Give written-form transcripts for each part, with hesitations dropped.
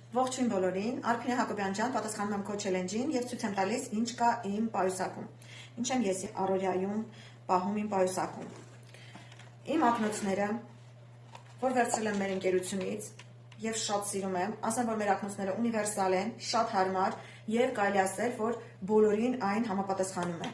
Ողջույն բոլորին, Արփինե Հակոբյան ջան, պատասխանում եմ քո չելենջին եւ ցույց եմ տալիս ինչ կա իմ պայուսակում։ Ինչ եմ ես առօրյայում պահում իմ պայուսակում։ Իմ ակնոցները, որ վերցրել եմ մեր ընկերությունից եւ շատ սիրում եմ, ասեմ, որ մեր ակնոցները ունիվերսալ են, շատ հարմար եւ կարելի ասել, որ բոլորին այն համապատասխանում է։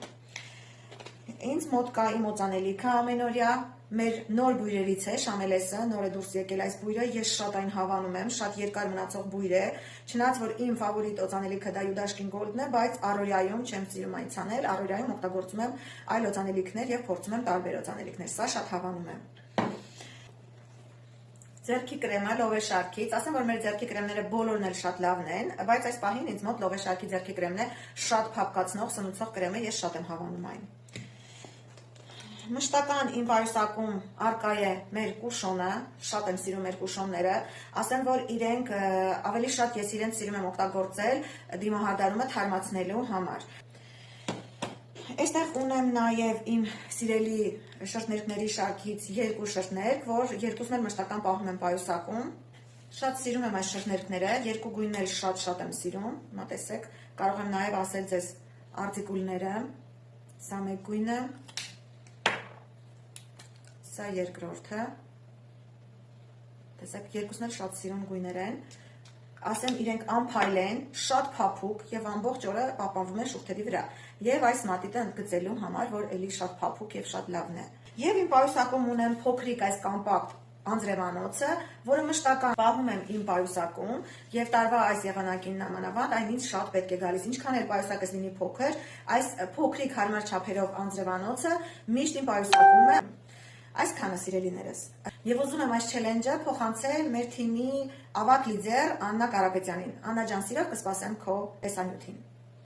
Ինձ մոտ կա իմ օծանելիքը ամենօրյա, մեր նոր բույրերից է, Շամելեսը, նոր է դուրս եկել այս բույրը, ես շատ այն հավանում եմ, շատ երկար մնացող բույր է, չնայած որ իմ ֆավորիտ օծանելիքը դա Յուդաշկին Գոլդն է, բայց առօրյայում չեմ սիրում այն ցանել, առօրյայում օգտագործում եմ այլ օծանելիքներ եւ փորձում եմ տարբեր օծանելիքներ, սա շատ հավանում եմ։ Ձեռքի կրեմը Լովե շարքից, ասեմ, որ մեր ձեռքի կրեմները բոլորն էլ շատ լավն են, բայց այս պահին ինձ մոտ Լովե շարքի ձեռքի կրեմն է շատ փափկացնող, սնուցող կրեմը, ես շատ եմ հավանում այն։ Մշտական իմ պայուսակում առկա է մեր կուշոնը, շատ եմ սիրում մեր կուշոնները, ասեմ, որ իրենք ավելի շատ ես իրենց սիրում եմ օգտագործել դիմահարդարումը թարմացնելու համար։ Այստեղ ունեմ նաև իմ սիրելի շրթներքների շարքից երկու շրթներք, որ երկուսն էլ մշտական պահում եմ պայուսակում։ Շատ սիրում եմ այս շրթներքները, երկու գույնն էլ շատ եմ սիրում, հիմա տեսեք, կարող եմ նաև ասել ձեզ արտիկուլները, սա մեկ գույնը, սա երկրորդը, տեսեք, երկուսն էլ շատ սիրուն գույներ են, ասեմ իրենք անփայլ են, շատ փափուկ եւ ամբողջ օրը պահպանվում են շուրթերի վրա եւ այս մատիտը ընդգծելու համար, որ էլի շատ փափուկ եւ շատ լավն է։ Եվ իմ պայուսակում ունեմ փոքրիկ այս կամպակտ անձրևանոցը, որը մշտական պահում եմ իմ պայուսակում եւ տարվա այս եղանակին նամանավանդ այն ինձ շատ պետք է գալիս, ինչքան էլ պայուսակս լինի փոքր, այս փոքրիկ հարմար չափերով անձրևանոցը միշտ իմ պայուսակում է։ Այսքանը սիրելիներս։ Եվ ուզում եմ այս չելենջը փոխանցել մեր թիմի ավագ լիդեր Աննա Կարապետյանին։ Աննա ջան, սիրով կսպասեմ քո տեսանյութին։